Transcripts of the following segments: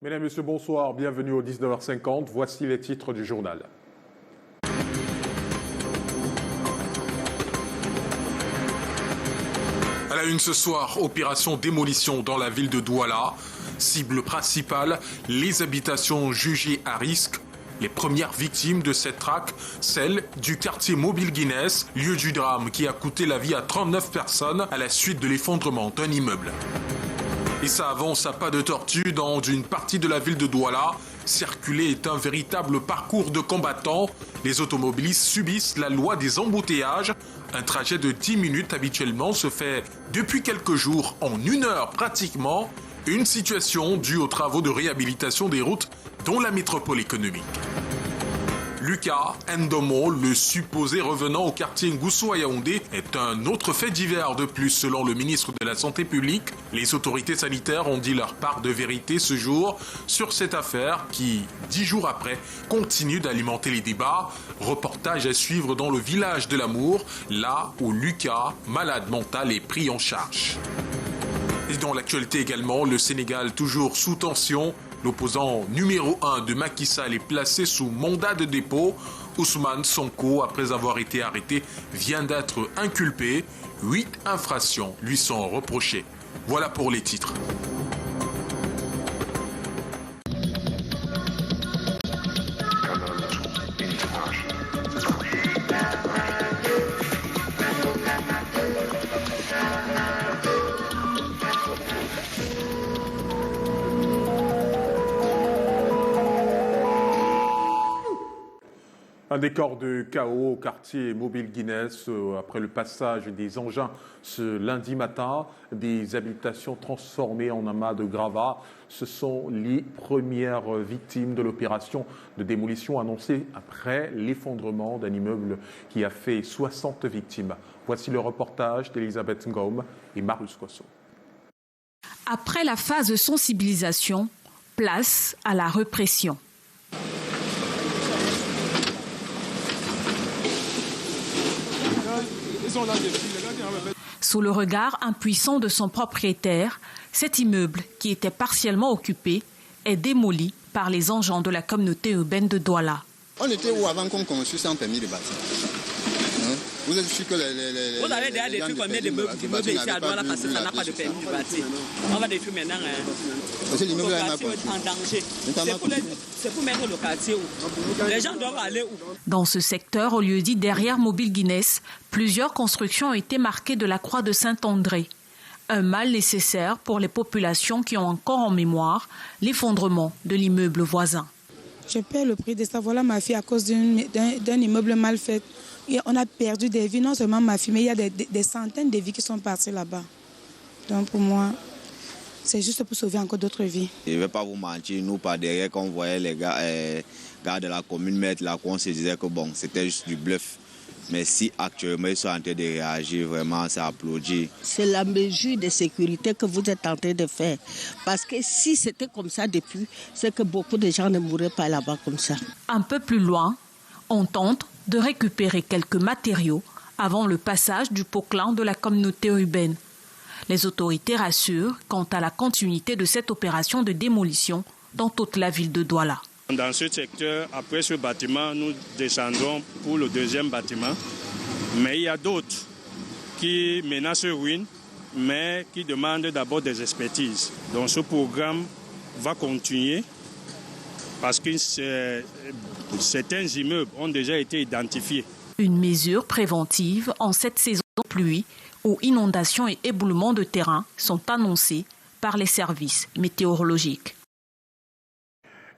Mesdames et messieurs, bonsoir, bienvenue au 19h50. Voici les titres du journal. À la une ce soir, opération démolition dans la ville de Douala. Cible principale, les habitations jugées à risque. Les premières victimes de cette traque, celles du quartier Mobile Guinness, lieu du drame qui a coûté la vie à 39 personnes à la suite de l'effondrement d'un immeuble. Et ça avance à pas de tortue dans une partie de la ville de Douala. Circuler est un véritable parcours de combattants. Les automobilistes subissent la loi des embouteillages. Un trajet de 10 minutes habituellement se fait depuis quelques jours en 1 heure pratiquement. Une situation due aux travaux de réhabilitation des routes dont la métropole économique. Lucas Ndomo, le supposé revenant au quartier Ngoussou à Yaoundé, est un autre fait divers de plus selon le ministre de la Santé publique. Les autorités sanitaires ont dit leur part de vérité ce jour sur cette affaire qui, 10 jours après, continue d'alimenter les débats. Reportage à suivre dans le village de l'Amour, là où Lucas, malade mental, est pris en charge. Et dans l'actualité également, le Sénégal toujours sous tension. L'opposant numéro 1 de Macky Sall est placé sous mandat de dépôt. Ousmane Sonko, après avoir été arrêté, vient d'être inculpé. 8 infractions lui sont reprochées. Voilà pour les titres. Un décor de chaos au quartier Mobile Guinness après le passage des engins ce lundi matin. Des habitations transformées en amas de gravats. Ce sont les premières victimes de l'opération de démolition annoncée après l'effondrement d'un immeuble qui a fait 60 victimes. Voici le reportage d'Elisabeth Ngom et Marius Kosso. Après la phase de sensibilisation, place à la répression. Sous le regard impuissant de son propriétaire, cet immeuble, qui était partiellement occupé, est démoli par les engins de la communauté urbaine de Douala. On était où avant qu'on construise sans permis de bâtir? Vous êtes sûr que vous avez déjà détruit combien de meubles ici à Douala parce que ça n'a pas de permis de bâtir? On va détruire maintenant. Parce que l'immeuble est en danger. C'est pour mettre le quartier où les gens doivent aller où? Dans ce secteur, au lieu dit derrière Mobile Guinness, plusieurs constructions ont été marquées de la croix de Saint-André. Un mal nécessaire pour les populations qui ont encore en mémoire l'effondrement de l'immeuble voisin. Je paie le prix de ça. Voilà ma fille à cause d'un immeuble mal fait. Et on a perdu des vies, non seulement ma fille, mais il y a des centaines de vies qui sont parties là-bas. Donc pour moi, c'est juste pour sauver encore d'autres vies. Je ne vais pas vous mentir, nous par derrière, quand on voyait les gars de la commune mettre là, on se disait que bon, c'était juste du bluff. Mais si actuellement ils sont en train de réagir, vraiment, c'est applaudi. C'est la mesure de sécurité que vous êtes en train de faire. Parce que si c'était comme ça depuis, c'est que beaucoup de gens ne mourraient pas là-bas comme ça. Un peu plus loin, on tente de récupérer quelques matériaux avant le passage du poclin de la communauté urbaine. Les autorités rassurent quant à la continuité de cette opération de démolition dans toute la ville de Douala. Dans ce secteur, après ce bâtiment, nous descendrons pour le deuxième bâtiment. Mais il y a d'autres qui menacent ruine, mais qui demandent d'abord des expertises. Donc ce programme va continuer parce que certains immeubles ont déjà été identifiés. Une mesure préventive en cette saison de pluie où inondations et éboulements de terrain sont annoncés par les services météorologiques.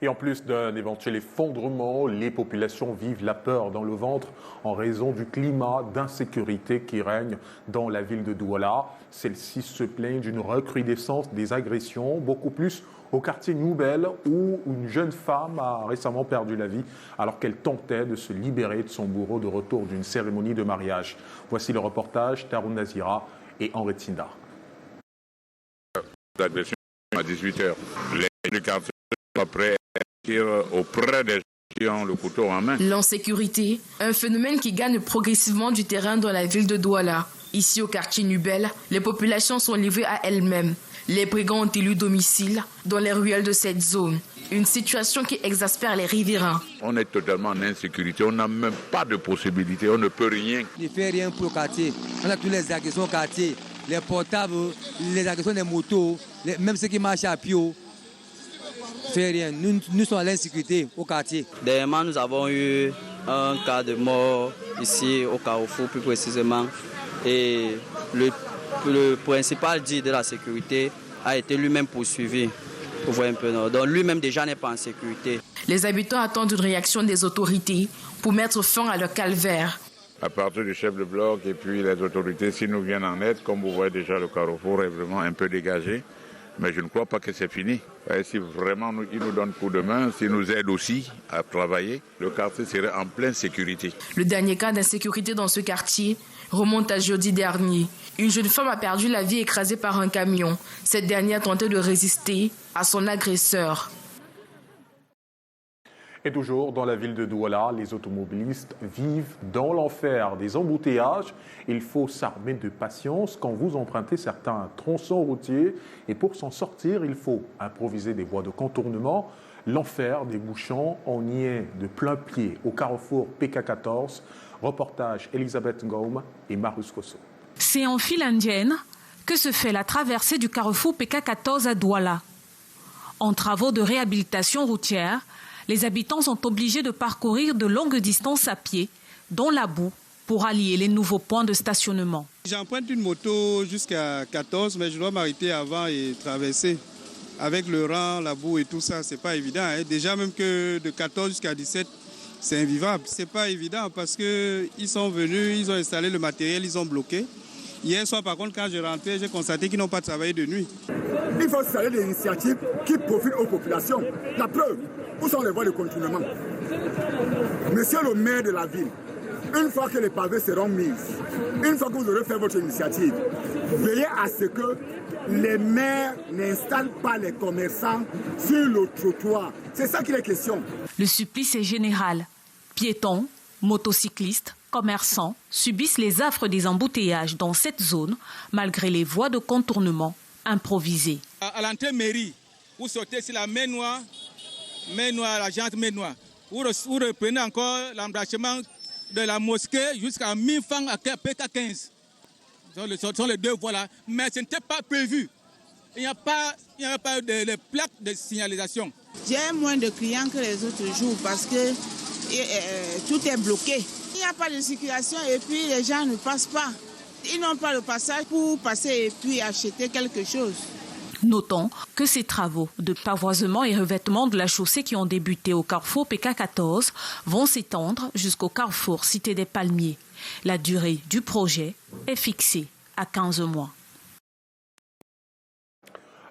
Et en plus d'un éventuel effondrement, les populations vivent la peur dans le ventre en raison du climat d'insécurité qui règne dans la ville de Douala. Celle-ci se plaint d'une recrudescence des agressions, beaucoup plus au quartier Nouvelle où une jeune femme a récemment perdu la vie alors qu'elle tentait de se libérer de son bourreau de retour d'une cérémonie de mariage. Voici le reportage Taroun Nazira et Henri Tinda. L'agression à 18h. Les quartiers sont prêts auprès des gens qui ont le couteau en main. L'insécurité, un phénomène qui gagne progressivement du terrain dans la ville de Douala. Ici au quartier Nubel, les populations sont livrées à elles-mêmes. Les brigands ont élu domicile dans les ruelles de cette zone. Une situation qui exaspère les riverains. On est totalement en insécurité, on n'a même pas de possibilité, on ne peut rien. Il ne fait rien pour le quartier. On a toutes les agressions au quartier, les portables, les agressions des motos, même ceux qui marchent à pied. Ne fait rien. Nous sommes à l'insécurité au quartier. Dernièrement, nous avons eu un cas de mort ici au Carrefour, plus précisément. Et le principal dit de la sécurité a été lui-même poursuivi. Vous voyez un peu, non? Donc lui-même déjà n'est pas en sécurité. Les habitants attendent une réaction des autorités pour mettre fin à leur calvaire. À partir du chef de bloc et puis les autorités, s'ils nous viennent en aide, comme vous voyez déjà, le Carrefour est vraiment un peu dégagé. Mais je ne crois pas que c'est fini. Et si vraiment ils nous donnent coup de main, s'ils nous aident aussi à travailler, le quartier serait en pleine sécurité. Le dernier cas d'insécurité dans ce quartier remonte à jeudi dernier. Une jeune femme a perdu la vie écrasée par un camion. Cette dernière tentait de résister à son agresseur. Et toujours dans la ville de Douala, les automobilistes vivent dans l'enfer des embouteillages. Il faut s'armer de patience quand vous empruntez certains tronçons routiers. Et pour s'en sortir, il faut improviser des voies de contournement. L'enfer des bouchons, on y est de plein pied au carrefour PK14. Reportage Elisabeth Ngaume et Marus Kosso. C'est en file indienne que se fait la traversée du carrefour PK14 à Douala. En travaux de réhabilitation routière, les habitants sont obligés de parcourir de longues distances à pied, dans la boue, pour allier les nouveaux points de stationnement. J'emprunte une moto jusqu'à 14, mais je dois m'arrêter avant et traverser. Avec le rang, la boue et tout ça, c'est pas évident. Déjà même que de 14 jusqu'à 17, c'est invivable. C'est pas évident parce qu'ils sont venus, ils ont installé le matériel, ils ont bloqué. Hier soir, par contre, quand je rentrais, j'ai constaté qu'ils n'ont pas travaillé de nuit. Il faut installer des initiatives qui profitent aux populations. La preuve, où sont les voies de contournement? Monsieur le maire de la ville, une fois que les pavés seront mis, une fois que vous aurez fait votre initiative, veillez à ce que les maires n'installent pas les commerçants sur le trottoir. C'est ça qu'il est question. Le supplice est général. Piétons, motocyclistes, commerçants subissent les affres des embouteillages dans cette zone, malgré les voies de contournement improvisées. À l'entrée mairie, vous sortez sur la mer noire, la jante mer noire. Vous reprenez encore l'embranchement de la mosquée jusqu'à 1000 francs à PK15. Ce sont les deux voies là, mais ce n'était pas prévu. Il n'y a pas de plaques de signalisation. J'ai moins de clients que les autres jours parce que tout est bloqué. Il n'y a pas de circulation et puis les gens ne passent pas. Ils n'ont pas le passage pour passer et puis acheter quelque chose. Notons que ces travaux de pavoisement et revêtement de la chaussée qui ont débuté au carrefour PK14 vont s'étendre jusqu'au carrefour Cité des Palmiers. La durée du projet est fixée à 15 mois.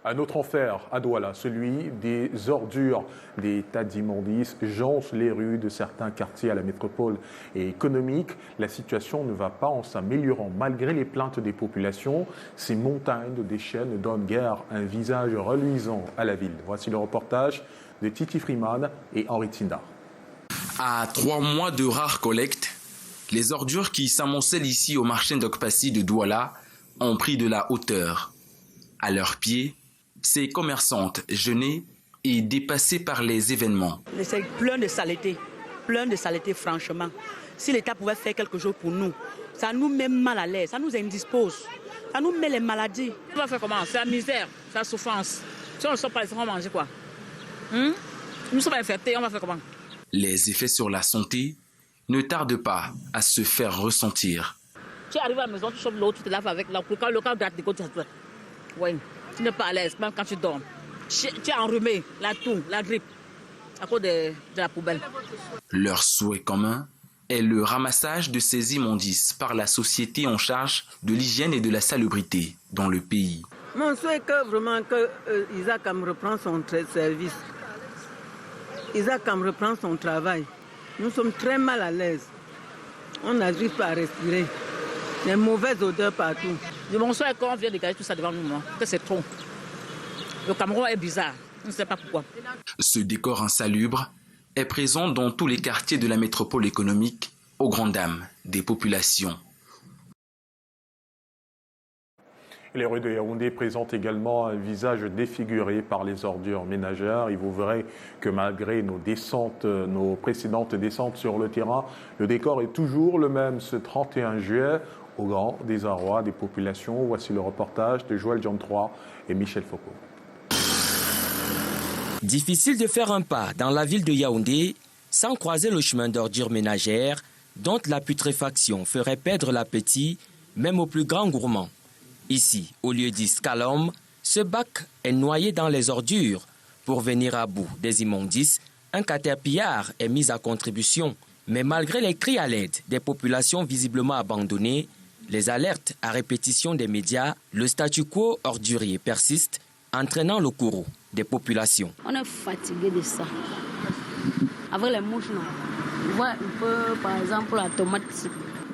Un autre enfer à Douala, celui des ordures, des tas d'immondices jonchent les rues de certains quartiers à la métropole et économique. La situation ne va pas en s'améliorant malgré les plaintes des populations. Ces montagnes de déchets ne donnent guère un visage reluisant à la ville. Voici le reportage de Titi Freeman et Henri Tinda. À 3 mois de rare collecte, les ordures qui s'amoncellent ici au marché d'Okpassi de Douala ont pris de la hauteur. À leurs pieds, ces commerçantes gênées et dépassées par les événements. C'est plein de saleté franchement. Si l'État pouvait faire quelque chose pour nous, ça nous met mal à l'aise, ça nous indispose, ça nous met les maladies. On va faire comment? C'est la misère, c'est la souffrance. Si on ne sort pas, on va manger quoi? Nous sommes infectés, on va faire comment? Les effets sur la santé ne tardent pas à se faire ressentir. Tu arrives à la maison, tu chopes l'eau, tu te laves avec l'eau. Quand le cas gratte des côtés, oui. Tu n'es pas à l'aise, même quand tu dors. Tu es enrhumé, la toux, la grippe, à cause de la poubelle. Leur souhait commun est le ramassage de ces immondices par la société en charge de l'hygiène et de la salubrité dans le pays. Mon souhait est que vraiment Isaac me reprend son service. Isaac me reprend son travail. Nous sommes très mal à l'aise. On n'arrive pas à respirer. Des mauvaises odeurs partout. Mon souhait est qu'on vient dégager tout ça devant nous, que c'est trop. Le Cameroun est bizarre, on ne sait pas pourquoi. Ce décor insalubre est présent dans tous les quartiers de la métropole économique, aux grandes dames des populations. Les rues de Yaoundé présentent également un visage défiguré par les ordures ménagères. Il vous verrez que malgré nos précédentes descentes sur le terrain, le décor est toujours le même ce 31 juillet, au grand désarroi des populations. Voici le reportage de Joël Jean 3 et Michel Foucault. Difficile de faire un pas dans la ville de Yaoundé sans croiser le chemin d'ordures ménagères dont la putréfaction ferait perdre l'appétit même aux plus grands gourmands. Ici, au lieu dit Scalom, ce bac est noyé dans les ordures. Pour venir à bout des immondices, un caterpillar est mis à contribution. Mais malgré les cris à l'aide des populations visiblement abandonnées, les alertes à répétition des médias, le statu quo ordurier persiste, entraînant le courroux des populations. On est fatigué de ça. Avec les mouches, non. On voit un peu, par exemple, la tomate.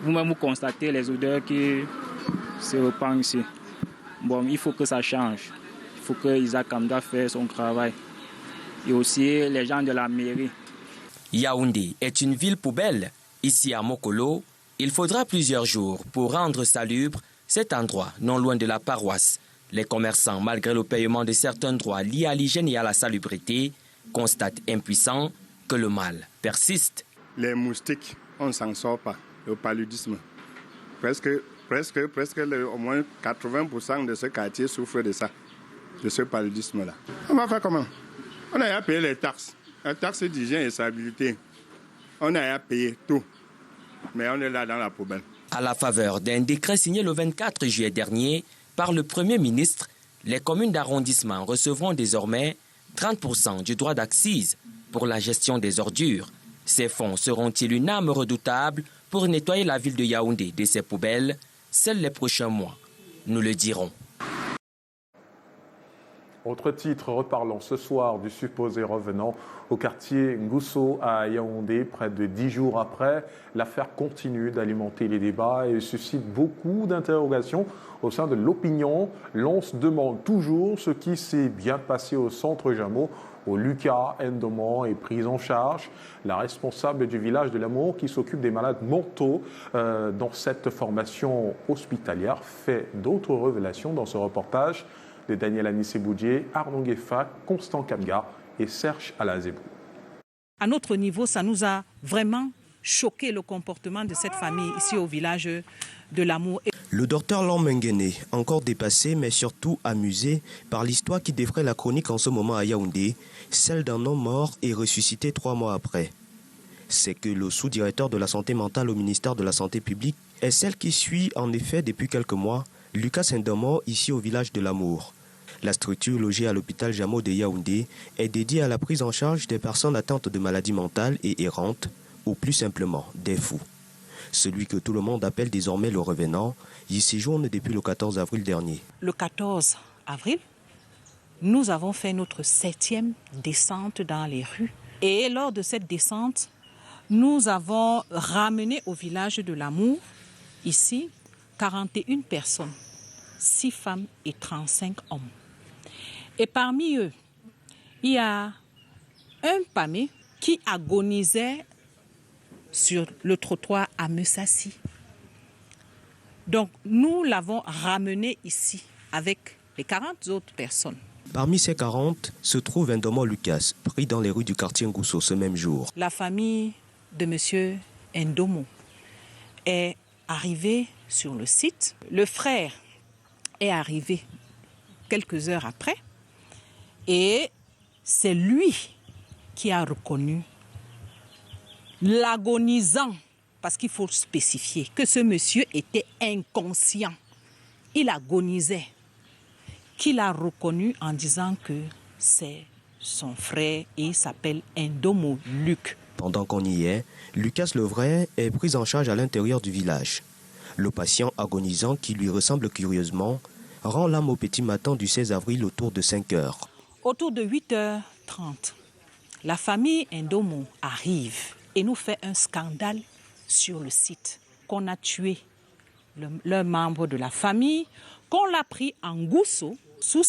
Vous-même, vous constatez les odeurs qui se répandent ici. Bon, il faut que ça change. Il faut que Isaac Kamda fasse son travail. Et aussi les gens de la mairie. Yaoundé est une ville poubelle. Ici à Mokolo, il faudra plusieurs jours pour rendre salubre cet endroit non loin de la paroisse. Les commerçants, malgré le paiement de certains droits liés à l'hygiène et à la salubrité, constatent impuissants que le mal persiste. Les moustiques, on ne s'en sort pas. Le paludisme. Presque au moins 80% de ce quartier souffre de ça, de ce paludisme-là. On va faire comment? On a à payer les taxes d'hygiène et stabilité. On a à payer tout. Mais on est là dans la poubelle. À la faveur d'un décret signé le 24 juillet dernier par le Premier ministre, les communes d'arrondissement recevront désormais 30% du droit d'accise pour la gestion des ordures. Ces fonds seront-ils une arme redoutable pour nettoyer la ville de Yaoundé de ses poubelles? Seuls les prochains mois nous le dirons. Autre titre, reparlons ce soir du supposé revenant au quartier Ngousso à Yaoundé. Près de 10 jours après, l'affaire continue d'alimenter les débats et suscite beaucoup d'interrogations au sein de l'opinion. L'on se demande toujours ce qui s'est bien passé au centre Jameau, où Lucas Ndomo est prise en charge, la responsable du village de l'Amour qui s'occupe des malades mentaux dans cette formation hospitalière, fait d'autres révélations dans ce reportage de Daniel Anissé-Boudier, Arnaud Gueffa, Constant Kamga et Serge Alazebou. À notre niveau, ça nous a vraiment choqué le comportement de cette famille ici au village de l'Amour. Le docteur Lomengene, encore dépassé mais surtout amusé par l'histoire qui défraie la chronique en ce moment à Yaoundé, celle d'un homme mort et ressuscité 3 mois après. C'est que le sous-directeur de la santé mentale au ministère de la Santé publique est celle qui suit en effet depuis quelques mois Lucas Ndomo ici au village de l'Amour. La structure logée à l'hôpital Jameau de Yaoundé est dédiée à la prise en charge des personnes atteintes de maladies mentales et errantes, ou plus simplement des fous. Celui que tout le monde appelle désormais le revenant, y séjourne depuis le 14 avril dernier. Le 14 avril, nous avons fait notre 7e descente dans les rues. Et lors de cette descente, nous avons ramené au village de l'Amour, ici, 41 personnes, 6 femmes et 35 hommes. Et parmi eux, il y a un pamé qui agonisait sur le trottoir à Messassi. Donc, nous l'avons ramené ici avec les 40 autres personnes. Parmi ces 40 se trouve Ndomo Lucas, pris dans les rues du quartier Ngousso ce même jour. La famille de M. Ndomo est arrivée sur le site. Le frère est arrivé quelques heures après et c'est lui qui a reconnu l'agonisant, parce qu'il faut spécifier que ce monsieur était inconscient. Il agonisait, qu'il a reconnu en disant que c'est son frère et il s'appelle Ndomo Luc. Pendant qu'on y est, Lucas Levray est pris en charge à l'intérieur du village. Le patient agonisant, qui lui ressemble curieusement, rend l'âme au petit matin du 16 avril autour de 5 heures. Autour de 8h30, la famille Ndomo arrive et nous fait un scandale sur le site, qu'on a tué le membre de la famille, qu'on l'a pris en Ngousso, sous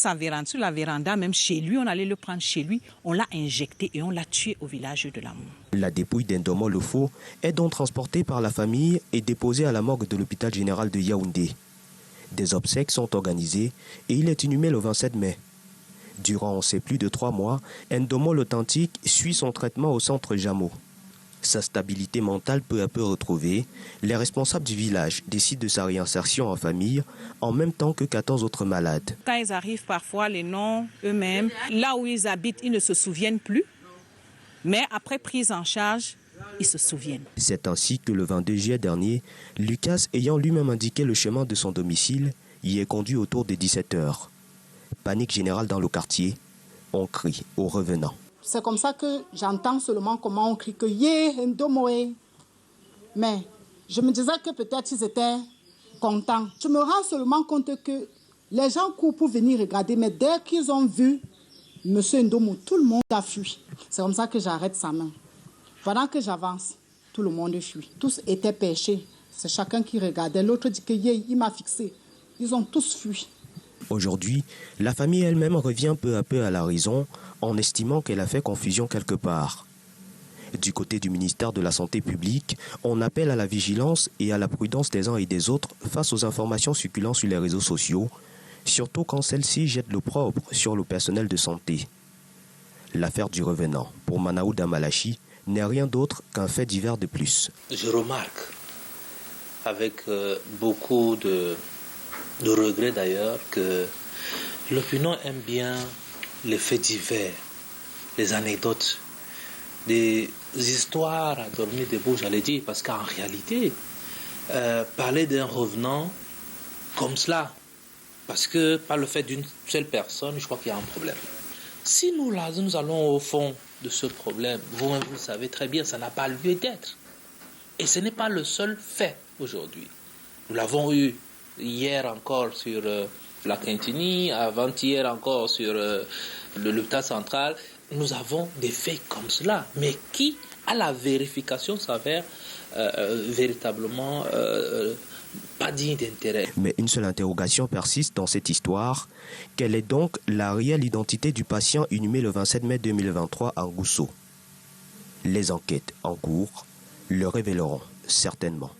la véranda, même chez lui, on allait le prendre chez lui, on l'a injecté et on l'a tué au village de l'Amour. La dépouille d'Ndomo le Faux est donc transportée par la famille et déposée à la morgue de l'hôpital général de Yaoundé. Des obsèques sont organisées et il est inhumé le 27 mai. Durant ces plus de 3 mois, Ndomo l'Authentique suit son traitement au centre Jamo. Sa stabilité mentale peu à peu retrouvée, les responsables du village décident de sa réinsertion en famille en même temps que 14 autres malades. Quand ils arrivent parfois, les noms eux-mêmes, là où ils habitent, ils ne se souviennent plus. Mais après prise en charge, ils se souviennent. C'est ainsi que le 22 juillet dernier, Lucas, ayant lui-même indiqué le chemin de son domicile, y est conduit autour de 17h. Panique générale dans le quartier, on crie aux revenants. C'est comme ça que j'entends seulement comment on crie que « Yé, Ndomoé ». Mais je me disais que peut-être ils étaient contents. Je me rends seulement compte que les gens courent pour venir regarder, mais dès qu'ils ont vu M. Ndomo, tout le monde a fui. C'est comme ça que j'arrête sa main. Pendant que j'avance, tout le monde fuit. Tous étaient pêchés. C'est chacun qui regardait. L'autre dit que Yé, il m'a fixé. Ils ont tous fui. Aujourd'hui, la famille elle-même revient peu à peu à la raison en estimant qu'elle a fait confusion quelque part. Du côté du ministère de la Santé publique, on appelle à la vigilance et à la prudence des uns et des autres face aux informations circulant sur les réseaux sociaux, surtout quand celles-ci jettent l'opprobre sur le personnel de santé. L'affaire du revenant, pour Manaouda Malachi, n'est rien d'autre qu'un fait divers de plus. Je remarque, avec beaucoup de regret d'ailleurs, que l'opinion aime bien les faits divers, les anecdotes, des histoires à dormir debout, j'allais dire, parce qu'en réalité, parler d'un revenant comme cela, parce que par le fait d'une seule personne, je crois qu'il y a un problème. Si nous allons au fond de ce problème, vous-même vous savez très bien, ça n'a pas lieu d'être. Et ce n'est pas le seul fait aujourd'hui. Nous l'avons eu hier encore sur la Quintini, avant-hier encore sur l'hôpital central. Nous avons des faits comme cela, mais qui, à la vérification, s'avère véritablement pas digne d'intérêt. Mais une seule interrogation persiste dans cette histoire. Quelle est donc la réelle identité du patient inhumé le 27 mai 2023 à Ngousso? Les enquêtes en cours le révéleront certainement.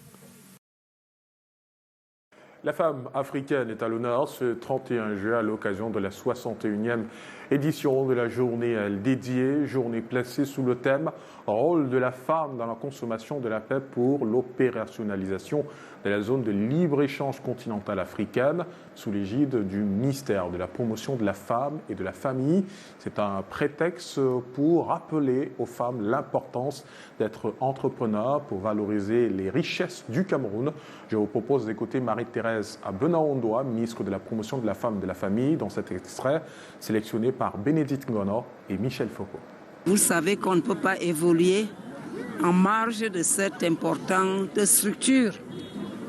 La femme africaine est à l'honneur ce 31 juin à l'occasion de la 61e édition de la journée dédiée, journée placée sous le thème « Rôle de la femme dans la consommation de la paix pour l'opérationnalisation de la zone de libre-échange continentale africaine » sous l'égide du ministère de la promotion de la femme et de la famille. C'est un prétexte pour rappeler aux femmes l'importance d'être entrepreneurs pour valoriser les richesses du Cameroun. Je vous propose d'écouter Marie-Thérèse Abenaondoa, ministre de la promotion de la femme et de la famille, dans cet extrait sélectionné par Bénédicte Ngono et Michel Foucault. Vous savez qu'on ne peut pas évoluer en marge de cette importante structure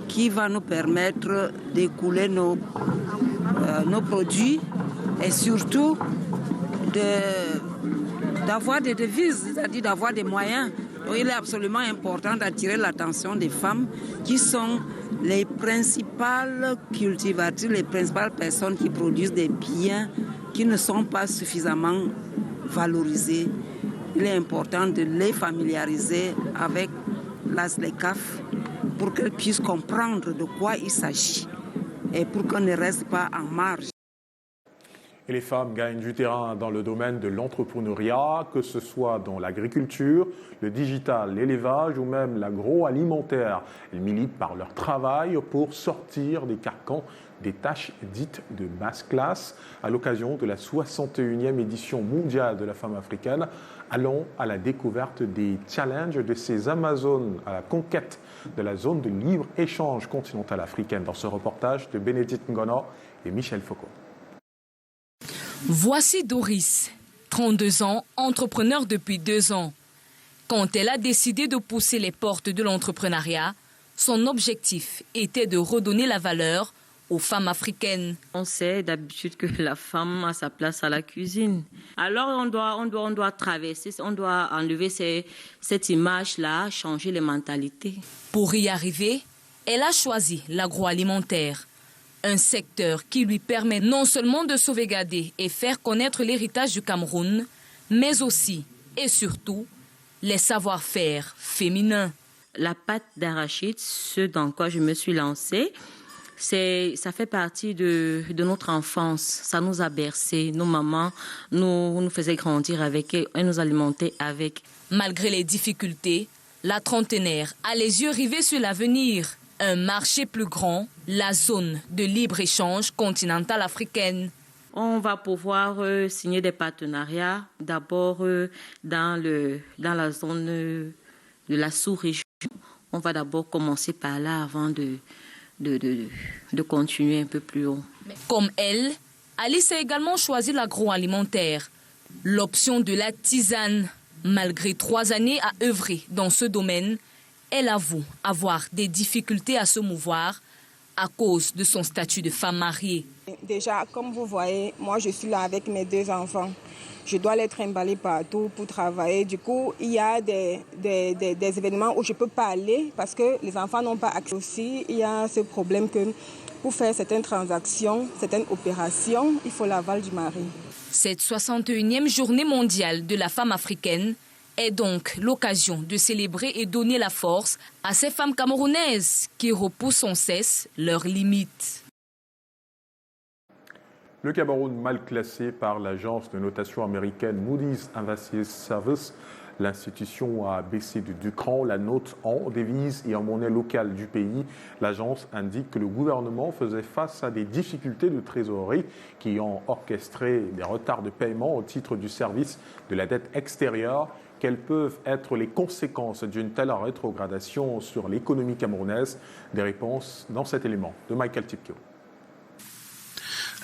qui va nous permettre d'écouler nos produits et surtout d'avoir des devises, c'est-à-dire d'avoir des moyens. Donc, il est absolument important d'attirer l'attention des femmes qui sont les principales cultivatrices, les principales personnes qui produisent des biens qui ne sont pas suffisamment valorisés. Il est important de les familiariser avec les CAF pour qu'elles puissent comprendre de quoi il s'agit et pour qu'on ne reste pas en marge. Et les femmes gagnent du terrain dans le domaine de l'entrepreneuriat, que ce soit dans l'agriculture, le digital, l'élevage ou même l'agroalimentaire. Elles militent par leur travail pour sortir des carcans des tâches dites de basse classe. À l'occasion de la 61e édition mondiale de la femme africaine, allons à la découverte des challenges de ces Amazones à la conquête de la zone de libre-échange continentale africaine dans ce reportage de Bénédicte Ngono et Michel Foucault. Voici Doris, 32 ans, entrepreneur depuis 2 ans. Quand elle a décidé de pousser les portes de l'entrepreneuriat, son objectif était de redonner la valeur aux femmes africaines. On sait d'habitude que la femme a sa place à la cuisine. Alors on doit traverser, on doit enlever cette image-là, changer les mentalités. Pour y arriver, elle a choisi l'agroalimentaire. Un secteur qui lui permet non seulement de sauvegarder et faire connaître l'héritage du Cameroun, mais aussi et surtout les savoir-faire féminins. La pâte d'arachide, ce dans quoi je me suis lancée, Ça fait partie de notre enfance. Ça nous a bercés. Nos mamans nous faisaient grandir avec et nous alimentaient avec. Malgré les difficultés, la trentenaire a les yeux rivés sur l'avenir. Un marché plus grand, la zone de libre-échange continentale africaine. On va pouvoir signer des partenariats, d'abord dans la zone de la sous-région. On va d'abord commencer par là avant de continuer un peu plus haut. Comme elle, Alice a également choisi l'agroalimentaire, l'option de la tisane. Malgré 3 années à œuvrer dans ce domaine, elle avoue avoir des difficultés à se mouvoir à cause de son statut de femme mariée. Déjà, comme vous voyez, moi je suis là avec mes 2 enfants. Je dois les trimballer partout pour travailler. Du coup, il y a des événements où je ne peux pas aller parce que les enfants n'ont pas accès aussi. Il y a ce problème que pour faire certaines transactions, certaines opérations, il faut l'aval du mari. Cette 61e journée mondiale de la femme africaine est donc l'occasion de célébrer et donner la force à ces femmes camerounaises qui repoussent sans cesse leurs limites. Le Cameroun mal classé par l'agence de notation américaine Moody's Investment Service. L'institution a baissé de 2 crans la note en devise et en monnaie locale du pays. L'agence indique que le gouvernement faisait face à des difficultés de trésorerie qui ont orchestré des retards de paiement au titre du service de la dette extérieure. Quelles peuvent être les conséquences d'une telle rétrogradation sur l'économie camerounaise? Des réponses dans cet élément de Michael Tipkeo.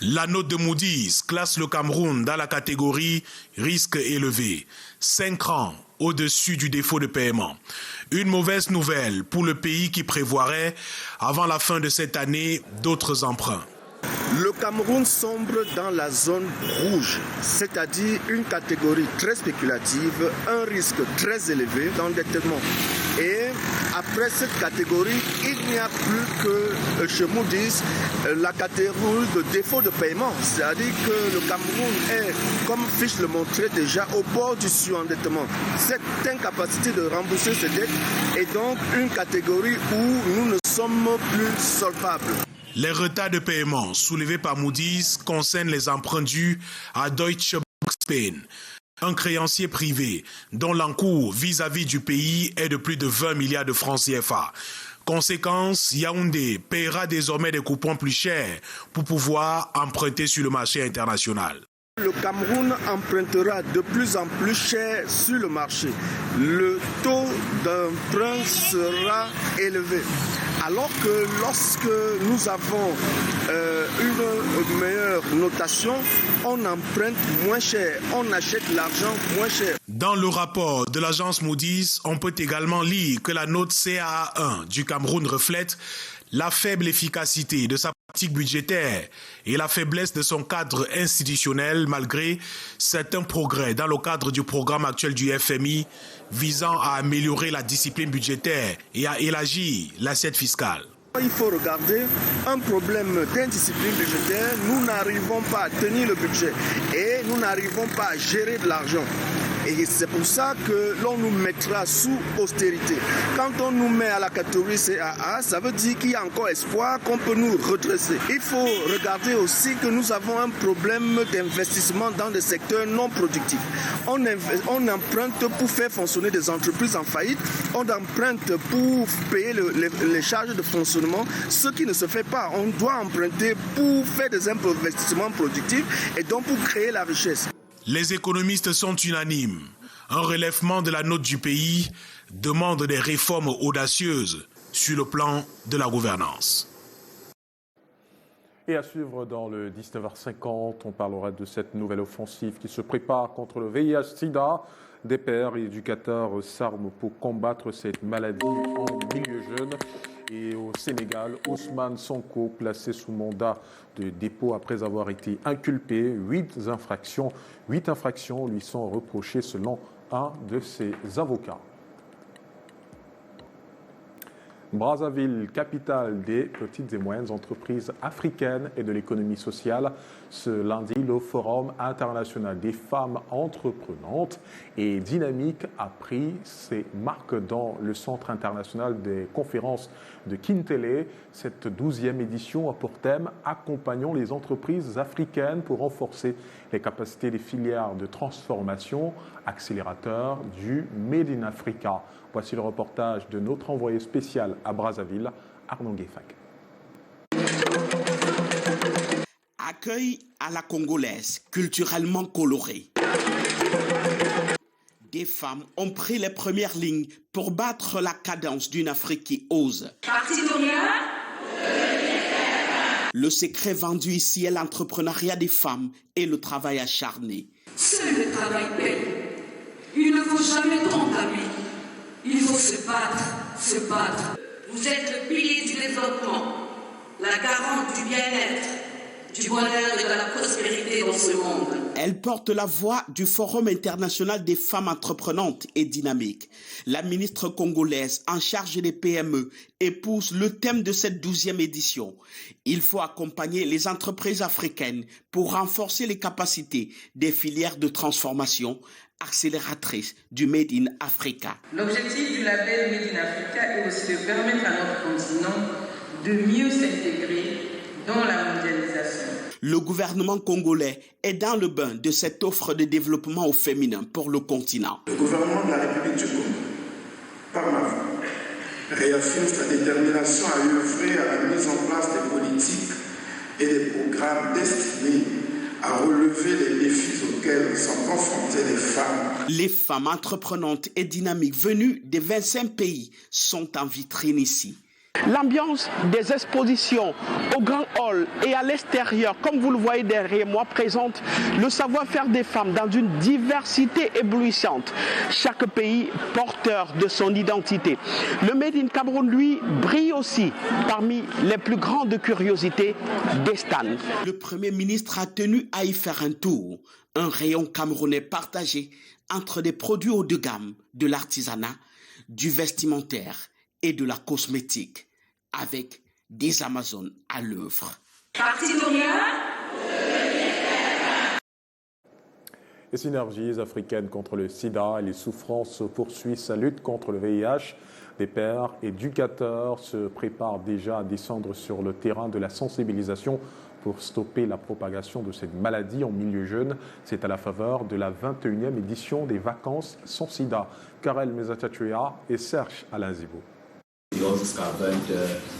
La note de Moody's classe le Cameroun dans la catégorie risque élevé, 5 rangs au-dessus du défaut de paiement. Une mauvaise nouvelle pour le pays qui prévoirait, avant la fin de cette année, d'autres emprunts. Le Cameroun sombre dans la zone rouge, c'est-à-dire une catégorie très spéculative, un risque très élevé d'endettement. Et après cette catégorie, il n'y a plus que chez Moody's la catégorie de défaut de paiement. C'est-à-dire que le Cameroun est, comme Fitch le montrait déjà, au bord du surendettement. Cette incapacité de rembourser ses dettes est donc une catégorie où nous ne sommes plus solvables. Les retards de paiement soulevés par Moody's concernent les emprunts dus à Deutsche Bank Spain, un créancier privé dont l'encours vis-à-vis du pays est de plus de 20 milliards de francs CFA. Conséquence, Yaoundé paiera désormais des coupons plus chers pour pouvoir emprunter sur le marché international. Le Cameroun empruntera de plus en plus cher sur le marché. Le taux d'emprunt sera élevé. Alors que lorsque nous avons une meilleure notation, on emprunte moins cher, on achète l'argent moins cher. Dans le rapport de l'agence Moody's, on peut également lire que la note CAA1 du Cameroun reflète la faible efficacité de sa politique budgétaire et la faiblesse de son cadre institutionnel malgré certains progrès dans le cadre du programme actuel du FMI visant à améliorer la discipline budgétaire et à élargir l'assiette fiscale. Il faut regarder un problème d'indiscipline budgétaire. Nous n'arrivons pas à tenir le budget et nous n'arrivons pas à gérer de l'argent. Et c'est pour ça que l'on nous mettra sous austérité. Quand on nous met à la catégorie CAA, ça veut dire qu'il y a encore espoir qu'on peut nous redresser. Il faut regarder aussi que nous avons un problème d'investissement dans des secteurs non productifs. On emprunte pour faire fonctionner des entreprises en faillite. On emprunte pour payer les charges de fonctionnement, ce qui ne se fait pas. On doit emprunter pour faire des investissements productifs et donc pour créer la richesse. Les économistes sont unanimes. Un relèvement de la note du pays demande des réformes audacieuses sur le plan de la gouvernance. Et à suivre dans le 19h50, on parlera de cette nouvelle offensive qui se prépare contre le VIH-Sida. Des pères et éducateurs s'arment pour combattre cette maladie en milieu jeune. Et au Sénégal, Ousmane Sonko, placé sous mandat de dépôt après avoir été inculpé. 8 infractions lui sont reprochées selon un de ses avocats. Brazzaville, capitale des petites et moyennes entreprises africaines et de l'économie sociale. Ce lundi, le Forum international des femmes entreprenantes et dynamiques a pris ses marques dans le Centre international des conférences de Kintele. Cette 12e édition a pour thème « Accompagnons les entreprises africaines pour renforcer les capacités des filières de transformation, accélérateur du Made in Africa ». Voici le reportage de notre envoyé spécial à Brazzaville, Arnaud Guéfac. Accueil à la congolaise, culturellement colorée. Des femmes ont pris les premières lignes pour battre la cadence d'une Afrique qui ose. Le secret vendu ici est l'entrepreneuriat des femmes et le travail acharné. Seul le travail paye. Il ne faut jamais t'entamer. Il faut se battre, se battre. Vous êtes le pilier du développement, la garante du bien-être, du bonheur et de la prospérité dans ce monde. Elle porte la voix du Forum international des femmes entreprenantes et dynamiques. La ministre congolaise en charge des PME épouse le thème de cette 12e édition. Il faut accompagner les entreprises africaines pour renforcer les capacités des filières de transformation accélératrice du Made in Africa. L'objectif du label Made in Africa est aussi de permettre à notre continent de mieux s'intégrer dans la mondialisation. Le gouvernement congolais est dans le bain de cette offre de développement au féminin pour le continent. Le gouvernement de la République du Congo, par ma voix, réaffirme sa détermination à œuvrer à la mise en place des politiques et des programmes destinés à relever les défis auxquels sont confrontées les femmes. Les femmes entreprenantes et dynamiques venues des 25 pays sont en vitrine ici. L'ambiance des expositions au grand hall et à l'extérieur, comme vous le voyez derrière moi, présente le savoir-faire des femmes dans une diversité éblouissante. Chaque pays porteur de son identité. Le Made in Cameroun, lui, brille aussi parmi les plus grandes curiosités des stands. Le Premier ministre a tenu à y faire un tour. Un rayon camerounais partagé entre des produits haut de gamme, de l'artisanat, du vestimentaire et de la cosmétique, avec des Amazones à l'œuvre. Les synergies africaines contre le sida et les souffrances poursuivent sa lutte contre le VIH. Des pères éducateurs se préparent déjà à descendre sur le terrain de la sensibilisation pour stopper la propagation de cette maladie en milieu jeune. C'est à la faveur de la 21e édition des Vacances sans sida. Karel Mezatatuya et Serge Alain Zibo. Jusqu'à 20h,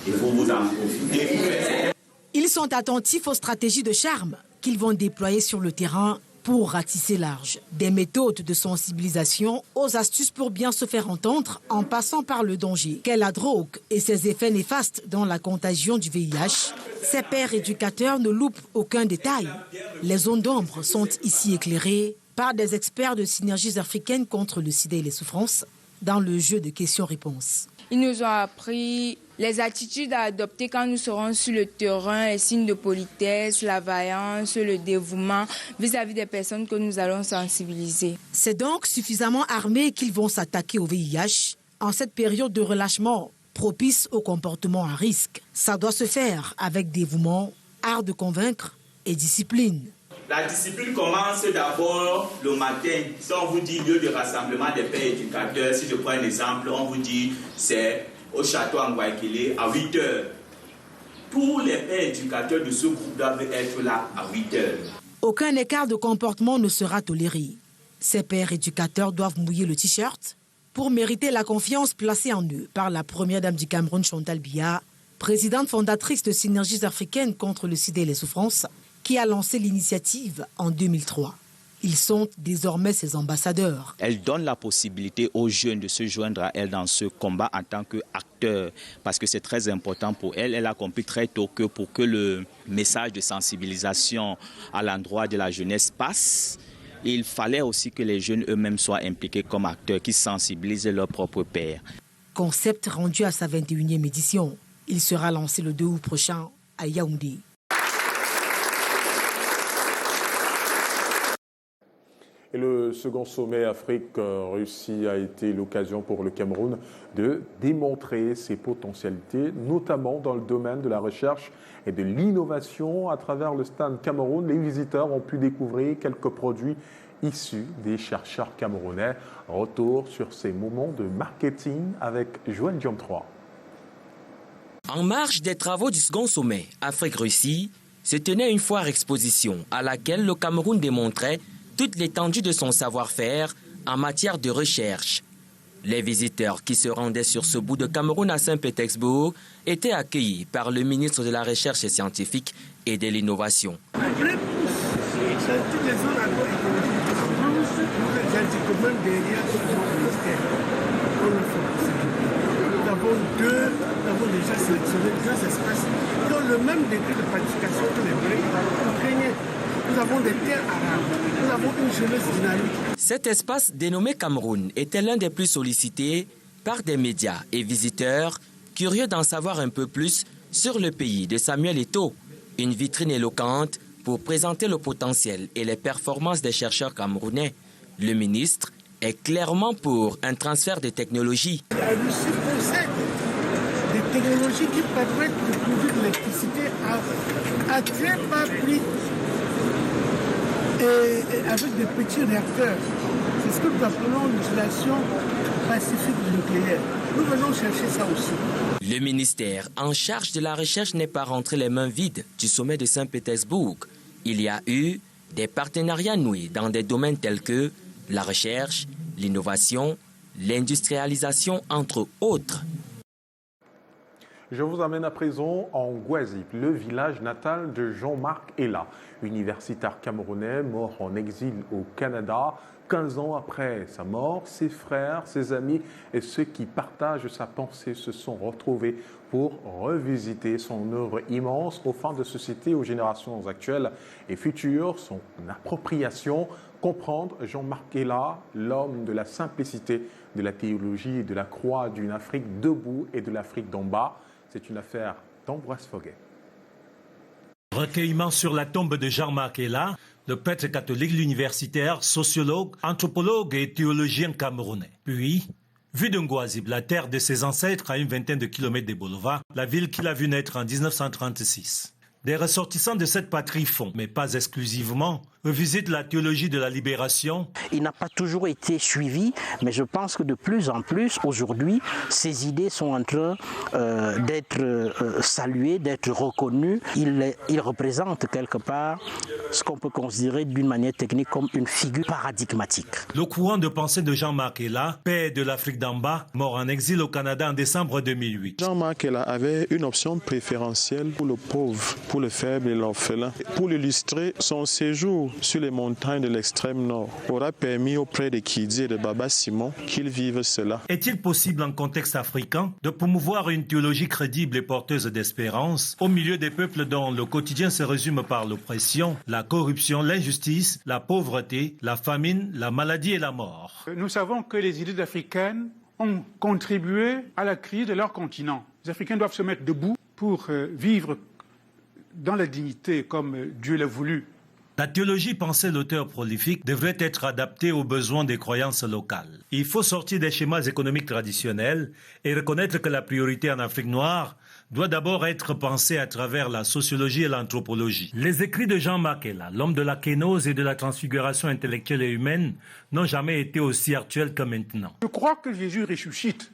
il faut vous en profiter. Ils sont attentifs aux stratégies de charme qu'ils vont déployer sur le terrain pour ratisser large. Des méthodes de sensibilisation aux astuces pour bien se faire entendre en passant par le danger qu'est la drogue et ses effets néfastes dans la contagion du VIH. Ces pères éducateurs ne loupent aucun détail. Les zones d'ombre sont ici éclairées par des experts de synergies africaines contre le sida et les souffrances dans le jeu de questions-réponses. Ils nous ont appris les attitudes à adopter quand nous serons sur le terrain, les signes de politesse, la vaillance, le dévouement vis-à-vis des personnes que nous allons sensibiliser. C'est donc suffisamment armés qu'ils vont s'attaquer au VIH en cette période de relâchement propice au comportement à risque. Ça doit se faire avec dévouement, art de convaincre et discipline. La discipline commence d'abord le matin. Si on vous dit lieu de rassemblement des pères éducateurs, si je prends un exemple, on vous dit c'est au château Anguaikele à 8h. Tous les pères éducateurs de ce groupe doivent être là à 8h. Aucun écart de comportement ne sera toléré. Ces pères éducateurs doivent mouiller le t-shirt pour mériter la confiance placée en eux par la première dame du Cameroun, Chantal Biya, présidente fondatrice de Synergies africaines contre le sida et les souffrances, qui a lancé l'initiative en 2003. Ils sont désormais ses ambassadeurs. Elle donne la possibilité aux jeunes de se joindre à elle dans ce combat en tant qu'acteur, parce que c'est très important pour elle. Elle a compris très tôt que pour que le message de sensibilisation à l'endroit de la jeunesse passe, il fallait aussi que les jeunes eux-mêmes soient impliqués comme acteurs, qui sensibilisent leurs propres pairs. Concept rendu à sa 21e édition. Il sera lancé le 2 août prochain à Yaoundé. Et le second sommet Afrique-Russie a été l'occasion pour le Cameroun de démontrer ses potentialités, notamment dans le domaine de la recherche et de l'innovation. À travers le stand Cameroun, les visiteurs ont pu découvrir quelques produits issus des chercheurs camerounais. Retour sur ces moments de marketing avec Joël Diom 3. En marge des travaux du second sommet Afrique-Russie, se tenait une foire exposition à laquelle le Cameroun démontrait toute l'étendue de son savoir-faire en matière de recherche. Les visiteurs qui se rendaient sur ce bout de Cameroun à Saint-Pétersbourg étaient accueillis par le ministre de la Recherche scientifique et de l'Innovation. Nous avons déjà sélectionné 2 espaces qui ont le même degré de planification que les vrais. Nous avons des terres arables, nous avons une jeunesse dynamique. Cet espace dénommé Cameroun était l'un des plus sollicités par des médias et visiteurs curieux d'en savoir un peu plus sur le pays de Samuel Eto'o, une vitrine éloquente pour présenter le potentiel et les performances des chercheurs camerounais. Le ministre est clairement pour un transfert de technologies. La Russie possède des technologies qui permettent de produire de l'électricité à très bas prix et avec des petits réacteurs. C'est ce que nous appelons l'isolation pacifique du nucléaire. Nous venons chercher ça aussi. Le ministère en charge de la recherche n'est pas rentré les mains vides du sommet de Saint-Pétersbourg. Il y a eu des partenariats noués dans des domaines tels que la recherche, l'innovation, l'industrialisation, entre autres. Je vous amène à présent en Guazip, le village natal de Jean-Marc Ella, universitaire camerounais mort en exil au Canada. 15 ans après sa mort, ses frères, ses amis et ceux qui partagent sa pensée se sont retrouvés pour revisiter son œuvre immense afin de susciter aux générations actuelles et futures son appropriation. Comprendre Jean-Marc Ella, l'homme de la simplicité, de la théologie et de la croix d'une Afrique debout et de l'Afrique d'en bas, c'est une affaire d'Ambroise Foguet. Recueillement sur la tombe de Jean-Marc Ella, le prêtre catholique, l'universitaire, sociologue, anthropologue et théologien camerounais. Puis, vu de Nguazib, la terre de ses ancêtres à une vingtaine de kilomètres de Bolova, la ville qu'il a vu naître en 1936. Des ressortissants de cette patrie font, mais pas exclusivement, revisite la théologie de la libération. Il n'a pas toujours été suivi, mais je pense que de plus en plus, aujourd'hui, ces idées sont en train d'être saluées, d'être reconnues. Il représente quelque part ce qu'on peut considérer d'une manière technique comme une figure paradigmatique. Le courant de pensée de Jean-Marc Ella, père de l'Afrique d'en bas, mort en exil au Canada en décembre 2008. Jean-Marc Ella avait une option préférentielle pour le pauvre, pour le faible et l'orphelin. Pour l'illustrer, son séjour sur les montagnes de l'extrême nord aura permis auprès de Kidi et de Baba Simon qu'ils vivent cela. Est-il possible en contexte africain de promouvoir une théologie crédible et porteuse d'espérance au milieu des peuples dont le quotidien se résume par l'oppression, la corruption, l'injustice, la pauvreté, la famine, la maladie et la mort? Nous savons que les élites africaines ont contribué à la crise de leur continent. Les Africains doivent se mettre debout pour vivre dans la dignité comme Dieu l'a voulu. La théologie, pensait l'auteur prolifique, devrait être adaptée aux besoins des croyances locales. Il faut sortir des schémas économiques traditionnels et reconnaître que la priorité en Afrique noire doit d'abord être pensée à travers la sociologie et l'anthropologie. Les écrits de Jean-Marc Ella, l'homme de la kénose et de la transfiguration intellectuelle et humaine, n'ont jamais été aussi actuels que maintenant. Je crois que Jésus ressuscite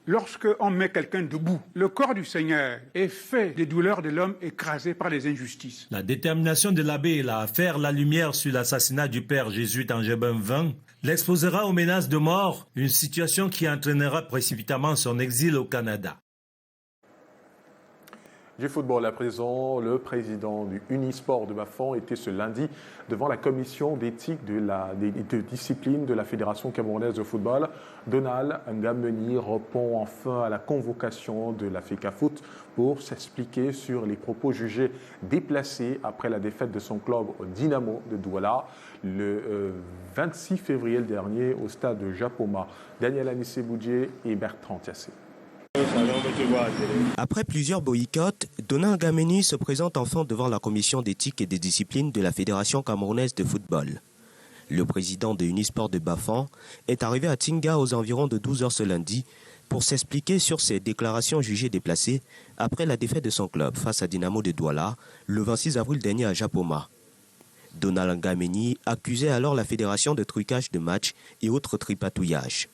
lorsqu'on met quelqu'un debout. Le corps du Seigneur est fait des douleurs de l'homme écrasé par les injustices. La détermination de l'abbé Ella à faire la lumière sur l'assassinat du père jésuite Angébin 20 l'exposera aux menaces de mort, une situation qui entraînera précipitamment son exil au Canada. Du football à présent, le président du Unisport de Bafang était ce lundi devant la commission d'éthique de discipline de la Fédération camerounaise de football. Donald Ngameni répond enfin à la convocation de la FECAFOOT pour s'expliquer sur les propos jugés déplacés après la défaite de son club au Dynamo de Douala le 26 février dernier au stade de Japoma. Daniel Anissé-Boudjié et Bertrand Tiassé. Après plusieurs boycotts, Donald Ngameni se présente enfin devant la commission d'éthique et de discipline de la Fédération camerounaise de football. Le président de Unisport de Bafan est arrivé à Tinga aux environs de 12h ce lundi pour s'expliquer sur ses déclarations jugées déplacées après la défaite de son club face à Dynamo de Douala le 26 avril dernier à Japoma. Donald Ngameni accusait alors la fédération de trucage de matchs et autres tripatouillages.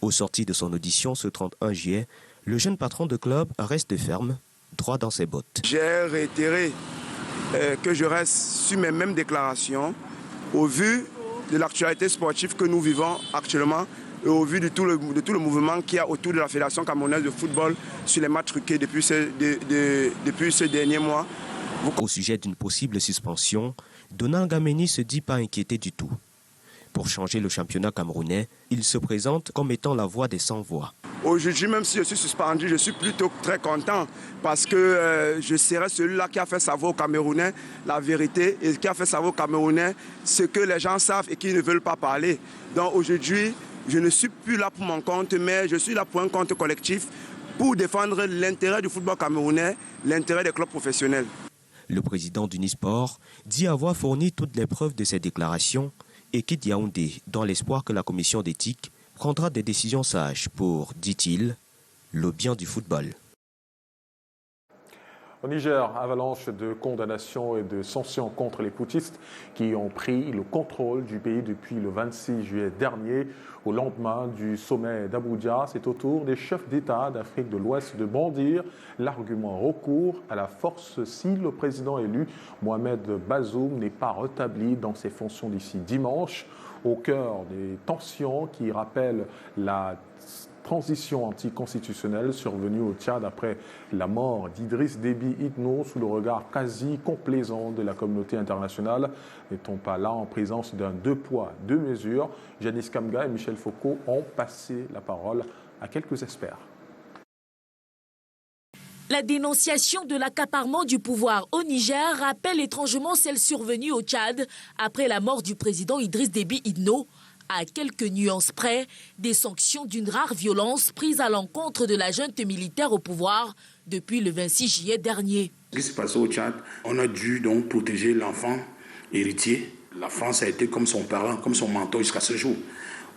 Au sorti de son audition ce 31 juillet, le jeune patron de club reste ferme, droit dans ses bottes. J'ai réitéré que je reste sur mes mêmes déclarations au vu de l'actualité sportive que nous vivons actuellement et au vu de tout le mouvement qu'il y a autour de la Fédération camerounaise de football sur les matchs truqués depuis ce dernier mois. Au sujet d'une possible suspension, Donald Ngameni ne se dit pas inquiété du tout. Pour changer le championnat camerounais, il se présente comme étant la voix des sans-voix. Aujourd'hui, même si je suis suspendu, je suis plutôt très content parce que je serai celui-là qui a fait savoir aux Camerounais la vérité et qui a fait savoir aux Camerounais ce que les gens savent et qui ne veulent pas parler. Donc aujourd'hui, je ne suis plus là pour mon compte, mais je suis là pour un compte collectif pour défendre l'intérêt du football camerounais, l'intérêt des clubs professionnels. Le président d'Unisport dit avoir fourni toutes les preuves de ses déclarations et quitte Yaoundé dans l'espoir que la commission d'éthique prendra des décisions sages pour, dit-il, le bien du football. Au Niger, avalanche de condamnations et de sanctions contre les poutistes qui ont pris le contrôle du pays depuis le 26 juillet dernier. Au lendemain du sommet d'Abuja, c'est au tour des chefs d'État d'Afrique de l'Ouest de brandir l'argument recours à la force si le président élu Mohamed Bazoum n'est pas rétabli dans ses fonctions d'ici dimanche. Au cœur des tensions qui rappellent la transition anticonstitutionnelle survenue au Tchad après la mort d'Idriss Déby Itno sous le regard quasi complaisant de la communauté internationale. N'est-on pas là en présence d'un deux poids, deux mesures? Janice Kamga et Michel Foucault ont passé la parole à quelques experts. La dénonciation de l'accaparement du pouvoir au Niger rappelle étrangement celle survenue au Tchad après la mort du président Idriss Déby Itno. À quelques nuances près, des sanctions d'une rare violence prises à l'encontre de la junte militaire au pouvoir depuis le 26 juillet dernier. Ce qui s'est passé au Tchad, on a dû donc protéger l'enfant héritier. La France a été comme son parent, comme son mentor jusqu'à ce jour.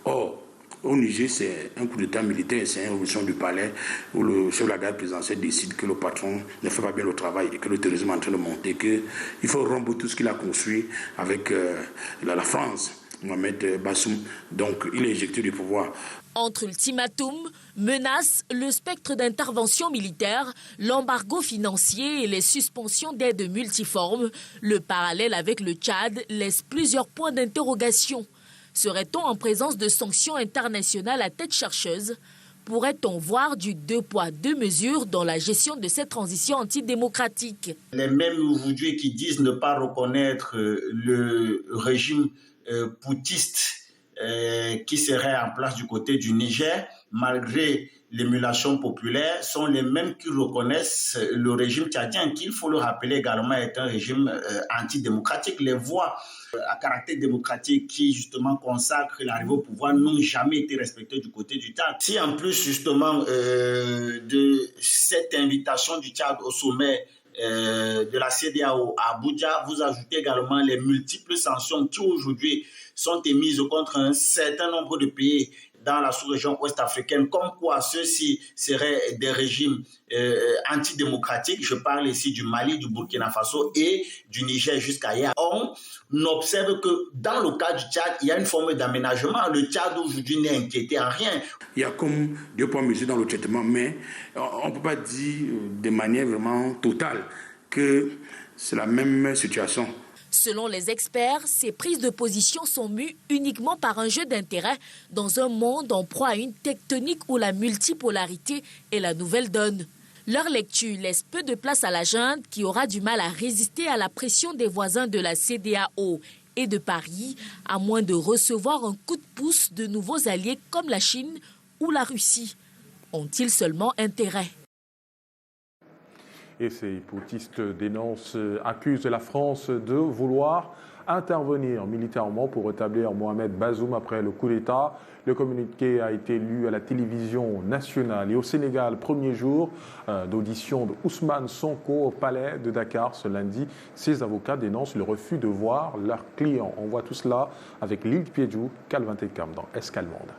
Or, au Niger, c'est un coup d'État militaire, c'est une révolution du palais où le chef de la garde présidentielle décide que le patron ne fait pas bien le travail et que le terrorisme est en train de monter, qu'il faut rompre tout ce qu'il a construit avec la France. Mohamed Bazoum, donc il est éjecté du pouvoir. Entre ultimatum, menaces, le spectre d'intervention militaire, l'embargo financier et les suspensions d'aides multiformes, le parallèle avec le Tchad laisse plusieurs points d'interrogation. Serait-on en présence de sanctions internationales à tête chercheuse? Pourrait-on voir du deux poids, deux mesures dans la gestion de cette transition antidémocratique? Les mêmes aujourd'hui qui disent ne pas reconnaître le régime poutiste qui serait en place du côté du Niger, malgré l'émulation populaire, sont les mêmes qui reconnaissent le régime tchadien, qui, il faut le rappeler également, est un régime antidémocratique. Les voies à caractère démocratique qui, justement, consacrent l'arrivée au pouvoir n'ont jamais été respectées du côté du Tchad. Si, en plus, justement, de cette invitation du Tchad au sommet de la CEDEAO à Abuja, vous ajoutez également les multiples sanctions qui aujourd'hui sont émises contre un certain nombre de pays dans la sous-région ouest-africaine, comme quoi ceux-ci seraient des régimes antidémocratiques. Je parle ici du Mali, du Burkina Faso et du Niger jusqu'à hier. On observe que dans le cas du Tchad, il y a une forme d'aménagement. Le Tchad aujourd'hui n'est inquiété en rien. Il y a comme deux poids mesures dans le traitement, mais on ne peut pas dire de manière vraiment totale que c'est la même situation. Selon les experts, ces prises de position sont mues uniquement par un jeu d'intérêt dans un monde en proie à une tectonique où la multipolarité est la nouvelle donne. Leur lecture laisse peu de place à la junte qui aura du mal à résister à la pression des voisins de la CEDEAO et de Paris, à moins de recevoir un coup de pouce de nouveaux alliés comme la Chine ou la Russie. Ont-ils seulement intérêt ? Et ces poutistes accusent la France de vouloir intervenir militairement pour rétablir Mohamed Bazoum après le coup d'État. Le communiqué a été lu à la télévision nationale. Et au Sénégal, premier jour d'audition de Ousmane Sonko au palais de Dakar ce lundi. Ses avocats dénoncent le refus de voir leurs clients. On voit tout cela avec Lille Piedjou, Calvin Tekam dans Escalmonde.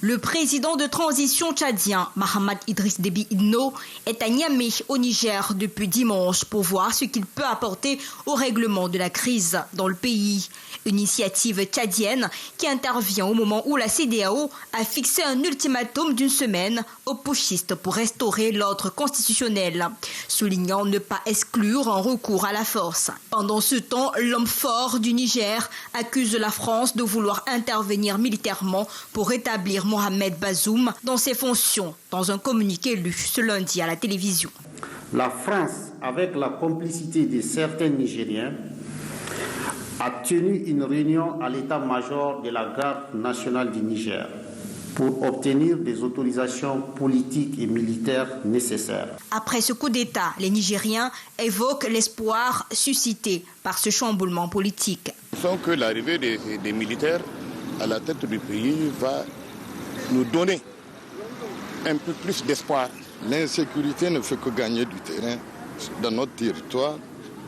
Le président de transition tchadien, Mahamat Idriss Déby Itno, est à Niamey, au Niger, depuis dimanche pour voir ce qu'il peut apporter au règlement de la crise dans le pays. Une initiative tchadienne qui intervient au moment où la CEDEAO a fixé un ultimatum d'une semaine aux putschistes pour restaurer l'ordre constitutionnel, soulignant ne pas exclure un recours à la force. Pendant ce temps, l'homme fort du Niger accuse la France de vouloir intervenir militairement pour rétablir Mohamed Bazoum dans ses fonctions, dans un communiqué lu ce lundi à la télévision. La France, avec la complicité de certains Nigériens, a tenu une réunion à l'état-major de la garde nationale du Niger pour obtenir des autorisations politiques et militaires nécessaires. Après ce coup d'État, les Nigériens évoquent l'espoir suscité par ce chamboulement politique. Nous pensons que l'arrivée des militaires à la tête du pays va nous donner un peu plus d'espoir. L'insécurité ne fait que gagner du terrain dans notre territoire.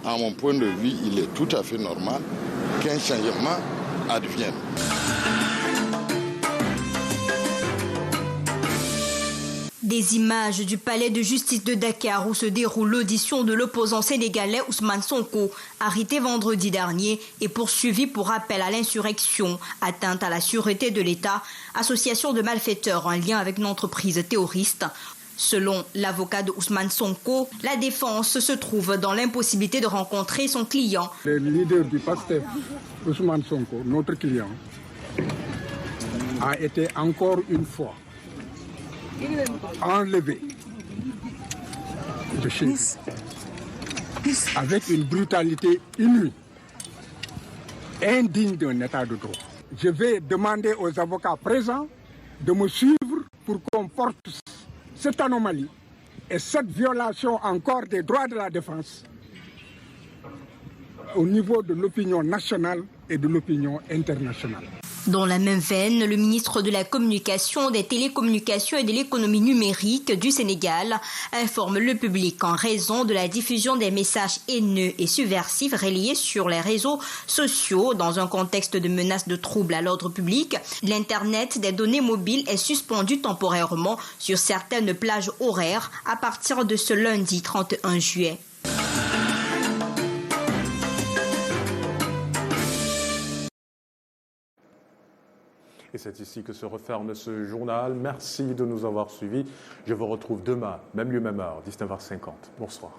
À mon point de vue, il est tout à fait normal qu'un changement advienne. Des images du palais de justice de Dakar où se déroule l'audition de l'opposant sénégalais Ousmane Sonko, arrêté vendredi dernier et poursuivi pour appel à l'insurrection, atteinte à la sûreté de l'État, association de malfaiteurs en lien avec une entreprise terroriste. Selon l'avocat de Ousmane Sonko, la défense se trouve dans l'impossibilité de rencontrer son client. Le leader du PASTEF, Ousmane Sonko, notre client, a été encore une fois enlevé de chez lui avec une brutalité inouïe, indigne d'un état de droit. Je vais demander aux avocats présents de me suivre pour qu'on porte cette anomalie et cette violation encore des droits de la défense au niveau de l'opinion nationale et de l'opinion internationale. Dans la même veine, le ministre de la Communication, des Télécommunications et de l'Économie numérique du Sénégal informe le public en raison de la diffusion des messages haineux et subversifs relayés sur les réseaux sociaux dans un contexte de menace de troubles à l'ordre public. L'Internet des données mobiles est suspendu temporairement sur certaines plages horaires à partir de ce lundi 31 juillet. Et c'est ici que se referme ce journal. Merci de nous avoir suivis. Je vous retrouve demain, même lieu, même heure, 19h50. Bonsoir.